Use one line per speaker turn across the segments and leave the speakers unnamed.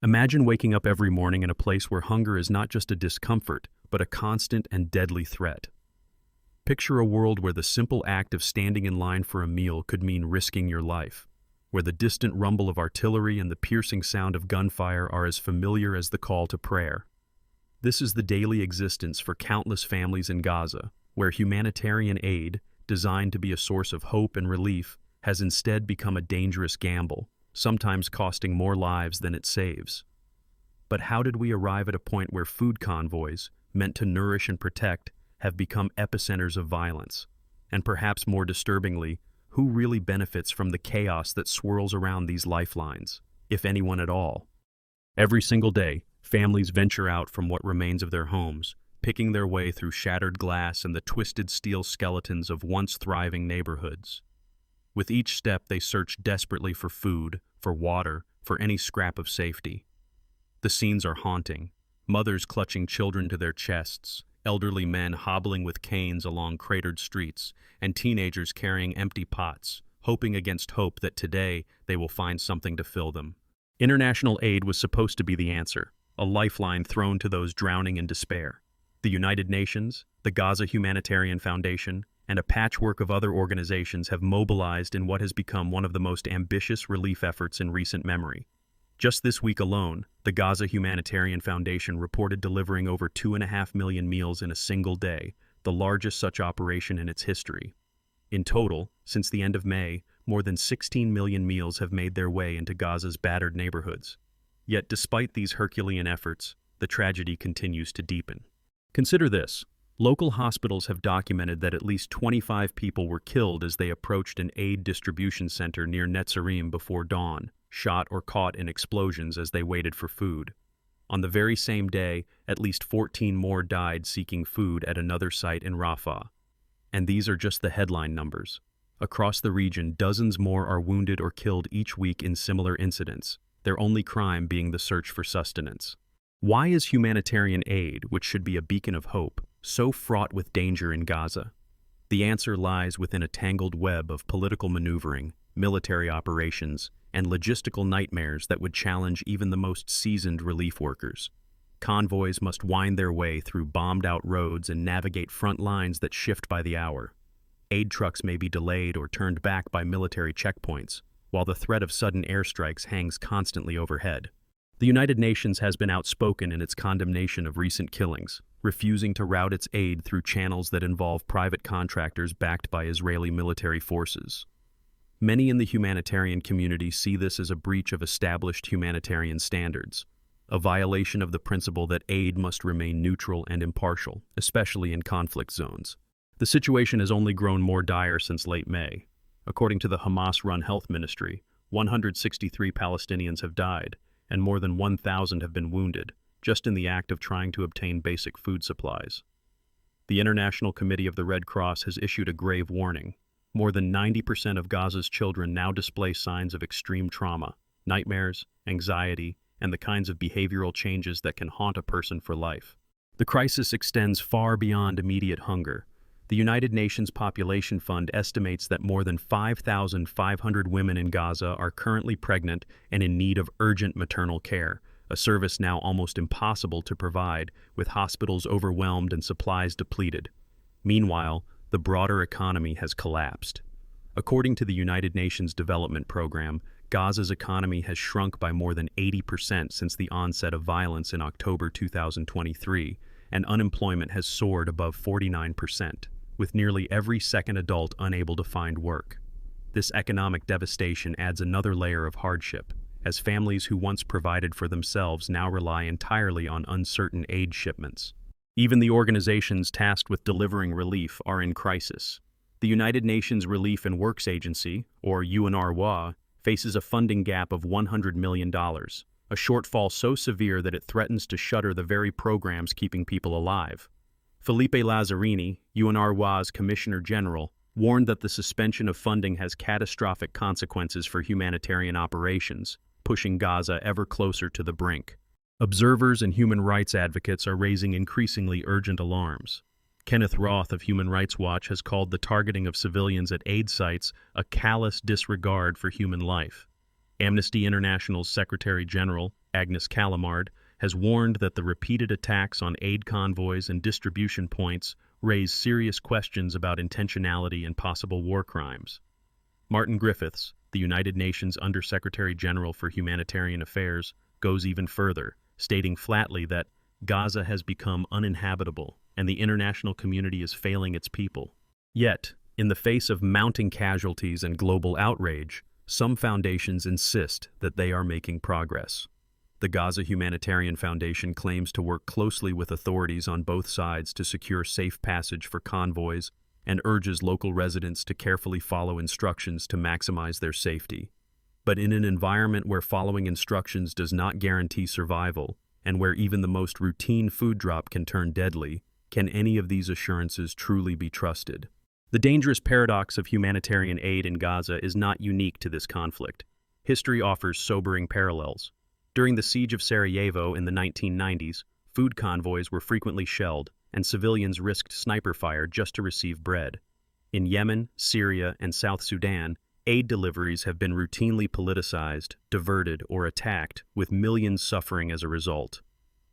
Imagine waking up every morning in a place where hunger is not just a discomfort, but a constant and deadly threat. Picture a world where the simple act of standing in line for a meal could mean risking your life, where the distant rumble of artillery and the piercing sound of gunfire are as familiar as the call to prayer. This is the daily existence for countless families in Gaza, where humanitarian aid, designed to be a source of hope and relief, has instead become a dangerous gamble, sometimes costing more lives than it saves. But how did we arrive at a point where food convoys, meant to nourish and protect, have become epicenters of violence? And perhaps more disturbingly, who really benefits from the chaos that swirls around these lifelines, if anyone at all? Every single day, families venture out from what remains of their homes, picking their way through shattered glass and the twisted steel skeletons of once thriving neighborhoods. With each step, they search desperately for food, for water, for any scrap of safety. The scenes are haunting. Mothers clutching children to their chests, elderly men hobbling with canes along cratered streets, and teenagers carrying empty pots, hoping against hope that today they will find something to fill them. International aid was supposed to be the answer, a lifeline thrown to those drowning in despair. The United Nations, the Gaza Humanitarian Foundation, and a patchwork of other organizations have mobilized in what has become one of the most ambitious relief efforts in recent memory. Just this week alone, the Gaza Humanitarian Foundation reported delivering over 2.5 million meals in a single day, the largest such operation in its history. In total, since the end of May, more than 16 million meals have made their way into Gaza's battered neighborhoods. Yet despite these Herculean efforts, the tragedy continues to deepen. Consider this. Local hospitals have documented that at least 25 people were killed as they approached an aid distribution center near Netzarim before dawn, shot or caught in explosions as they waited for food. On the very same day, at least 14 more died seeking food at another site in Rafah. And these are just the headline numbers. Across the region, dozens more are wounded or killed each week in similar incidents, their only crime being the search for sustenance. Why is humanitarian aid, which should be a beacon of hope, so fraught with danger in Gaza? The answer lies within a tangled web of political maneuvering, military operations, and logistical nightmares that would challenge even the most seasoned relief workers. Convoys must wind their way through bombed-out roads and navigate front lines that shift by the hour. Aid trucks may be delayed or turned back by military checkpoints, while the threat of sudden airstrikes hangs constantly overhead. The United Nations has been outspoken in its condemnation of recent killings, refusing to route its aid through channels that involve private contractors backed by Israeli military forces. Many in the humanitarian community see this as a breach of established humanitarian standards, a violation of the principle that aid must remain neutral and impartial, especially in conflict zones. The situation has only grown more dire since late May. According to the Hamas-run health ministry, 163 Palestinians have died, and more than 1,000 have been wounded, just in the act of trying to obtain basic food supplies. The International Committee of the Red Cross has issued a grave warning. More than 90% of Gaza's children now display signs of extreme trauma, nightmares, anxiety, and the kinds of behavioral changes that can haunt a person for life. The crisis extends far beyond immediate hunger. The United Nations Population Fund estimates that more than 5,500 women in Gaza are currently pregnant and in need of urgent maternal care, a service now almost impossible to provide, with hospitals overwhelmed and supplies depleted. Meanwhile, the broader economy has collapsed. According to the United Nations Development Program, Gaza's economy has shrunk by more than 80% since the onset of violence in October 2023, and unemployment has soared above 49%. With nearly every second adult unable to find work. This economic devastation adds another layer of hardship, as families who once provided for themselves now rely entirely on uncertain aid shipments. Even the organizations tasked with delivering relief are in crisis. The United Nations Relief and Works Agency, or UNRWA, faces a funding gap of $100 million, a shortfall so severe that it threatens to shutter the very programs keeping people alive. Felipe Lazzarini, UNRWA's Commissioner General, warned that the suspension of funding has catastrophic consequences for humanitarian operations, pushing Gaza ever closer to the brink. Observers and human rights advocates are raising increasingly urgent alarms. Kenneth Roth of Human Rights Watch has called the targeting of civilians at aid sites a callous disregard for human life. Amnesty International's Secretary General, Agnes Calamard, has warned that the repeated attacks on aid convoys and distribution points raise serious questions about intentionality and possible war crimes. Martin Griffiths, the United Nations Undersecretary General for Humanitarian Affairs, goes even further, stating flatly that Gaza has become uninhabitable and the international community is failing its people. Yet, in the face of mounting casualties and global outrage, some foundations insist that they are making progress. The Gaza Humanitarian Foundation claims to work closely with authorities on both sides to secure safe passage for convoys and urges local residents to carefully follow instructions to maximize their safety. But in an environment where following instructions does not guarantee survival, and where even the most routine food drop can turn deadly, can any of these assurances truly be trusted? The dangerous paradox of humanitarian aid in Gaza is not unique to this conflict. History offers sobering parallels. During the siege of Sarajevo in the 1990s, food convoys were frequently shelled, and civilians risked sniper fire just to receive bread. In Yemen, Syria, and South Sudan, aid deliveries have been routinely politicized, diverted, or attacked, with millions suffering as a result.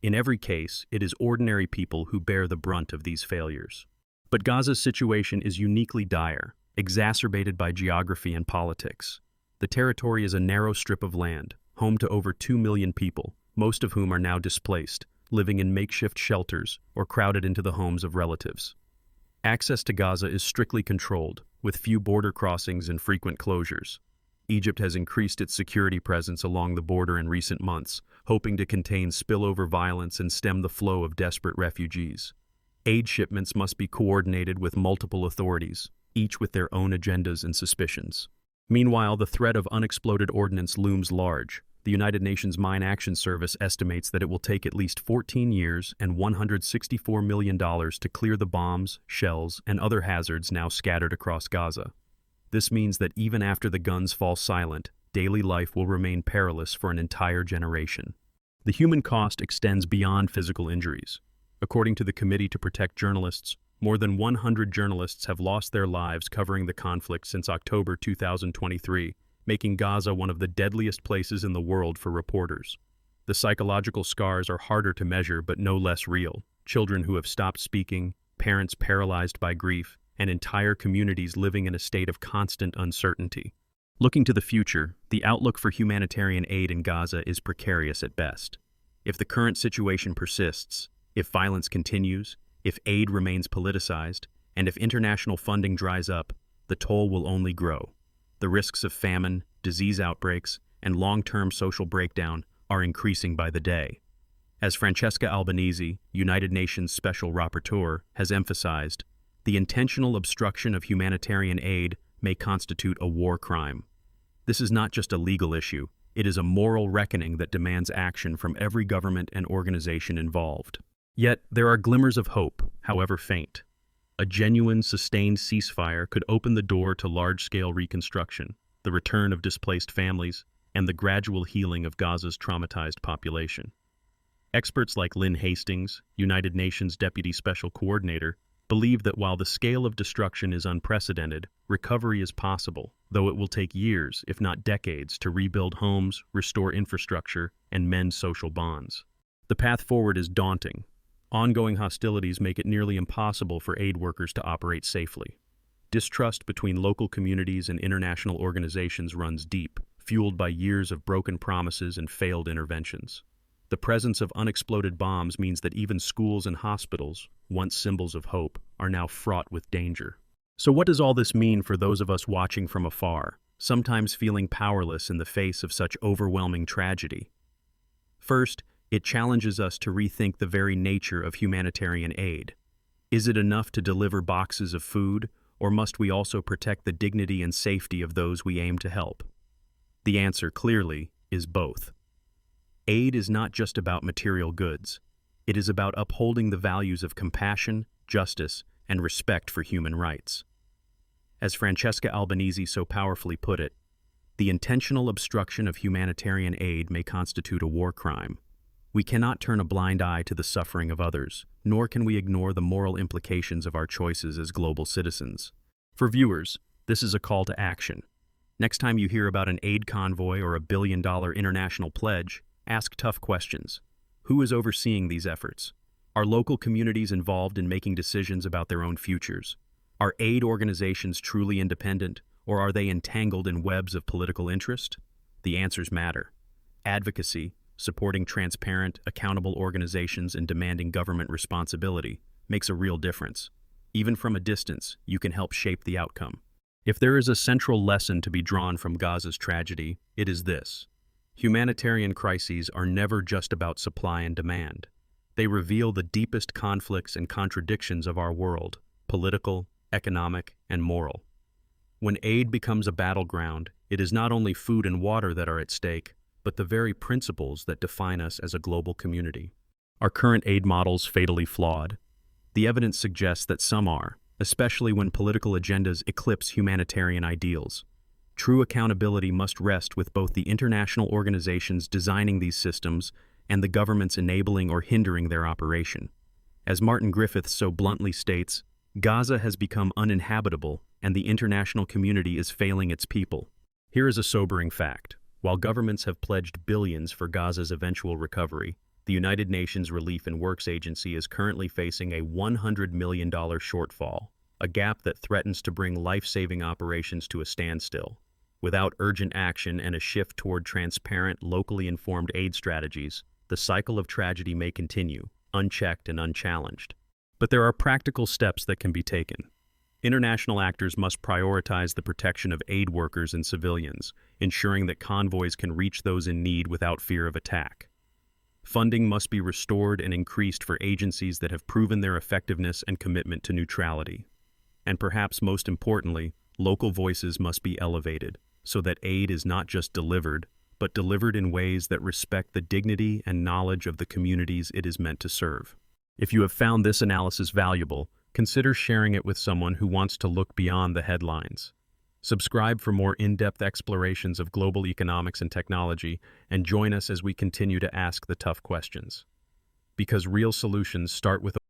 In every case, it is ordinary people who bear the brunt of these failures. But Gaza's situation is uniquely dire, exacerbated by geography and politics. The territory is a narrow strip of land, home to over 2 million people, most of whom are now displaced, living in makeshift shelters or crowded into the homes of relatives. Access to Gaza is strictly controlled, with few border crossings and frequent closures. Egypt has increased its security presence along the border in recent months, hoping to contain spillover violence and stem the flow of desperate refugees. Aid shipments must be coordinated with multiple authorities, each with their own agendas and suspicions. Meanwhile, the threat of unexploded ordnance looms large. The United Nations Mine Action Service estimates that it will take at least 14 years and $164 million to clear the bombs, shells, and other hazards now scattered across Gaza. This means that even after the guns fall silent, daily life will remain perilous for an entire generation. The human cost extends beyond physical injuries. According to the Committee to Protect Journalists, more than 100 journalists have lost their lives covering the conflict since October 2023, making Gaza one of the deadliest places in the world for reporters. The psychological scars are harder to measure but no less real. Children who have stopped speaking, parents paralyzed by grief, and entire communities living in a state of constant uncertainty. Looking to the future, the outlook for humanitarian aid in Gaza is precarious at best. If the current situation persists, if violence continues, if aid remains politicized, and if international funding dries up, the toll will only grow. The risks of famine, disease outbreaks, and long-term social breakdown are increasing by the day. As Francesca Albanese, United Nations Special Rapporteur, has emphasized, the intentional obstruction of humanitarian aid may constitute a war crime. This is not just a legal issue, it is a moral reckoning that demands action from every government and organization involved. Yet, there are glimmers of hope, however faint. A genuine, sustained ceasefire could open the door to large-scale reconstruction, the return of displaced families, and the gradual healing of Gaza's traumatized population. Experts like Lynn Hastings, United Nations Deputy Special Coordinator, believe that while the scale of destruction is unprecedented, recovery is possible, though it will take years, if not decades, to rebuild homes, restore infrastructure, and mend social bonds. The path forward is daunting. Ongoing hostilities make it nearly impossible for aid workers to operate safely. Distrust between local communities and international organizations runs deep, fueled by years of broken promises and failed interventions. The presence of unexploded bombs means that even schools and hospitals, once symbols of hope, are now fraught with danger. So what does all this mean for those of us watching from afar, sometimes feeling powerless in the face of such overwhelming tragedy? First, it challenges us to rethink the very nature of humanitarian aid. Is it enough to deliver boxes of food, or must we also protect the dignity and safety of those we aim to help? The answer, clearly, is both. Aid is not just about material goods. It is about upholding the values of compassion, justice, and respect for human rights. As Francesca Albanese so powerfully put it, the intentional obstruction of humanitarian aid may constitute a war crime. We cannot turn a blind eye to the suffering of others, nor can we ignore the moral implications of our choices as global citizens. For viewers, this is a call to action. Next time you hear about an aid convoy or a billion-dollar international pledge, Ask tough questions. Who is overseeing these efforts? Are local communities involved in making decisions about their own futures? Are aid organizations truly independent, or are they entangled in webs of political interest? The answers matter. Advocacy, supporting transparent, accountable organizations and demanding government responsibility, makes a real difference. Even from a distance, you can help shape the outcome. If there is a central lesson to be drawn from Gaza's tragedy, it is this. Humanitarian crises are never just about supply and demand. They reveal the deepest conflicts and contradictions of our world, political, economic, and moral. When aid becomes a battleground, it is not only food and water that are at stake, but the very principles that define us as a global community. Are current aid models fatally flawed? The evidence suggests that some are, especially when political agendas eclipse humanitarian ideals. True accountability must rest with both the international organizations designing these systems and the governments enabling or hindering their operation. As Martin Griffiths so bluntly states, Gaza has become uninhabitable and the international community is failing its people. Here is a sobering fact. While governments have pledged billions for Gaza's eventual recovery, the United Nations Relief and Works Agency is currently facing a $100 million shortfall, a gap that threatens to bring life-saving operations to a standstill. Without urgent action and a shift toward transparent, locally informed aid strategies, the cycle of tragedy may continue, unchecked and unchallenged. But there are practical steps that can be taken. International actors must prioritize the protection of aid workers and civilians, ensuring that convoys can reach those in need without fear of attack. Funding must be restored and increased for agencies that have proven their effectiveness and commitment to neutrality. And perhaps most importantly, local voices must be elevated, so that aid is not just delivered, but delivered in ways that respect the dignity and knowledge of the communities it is meant to serve. If you have found this analysis valuable, consider sharing it with someone who wants to look beyond the headlines. Subscribe for more in-depth explorations of global economics and technology, and join us as we continue to ask the tough questions. Because real solutions start with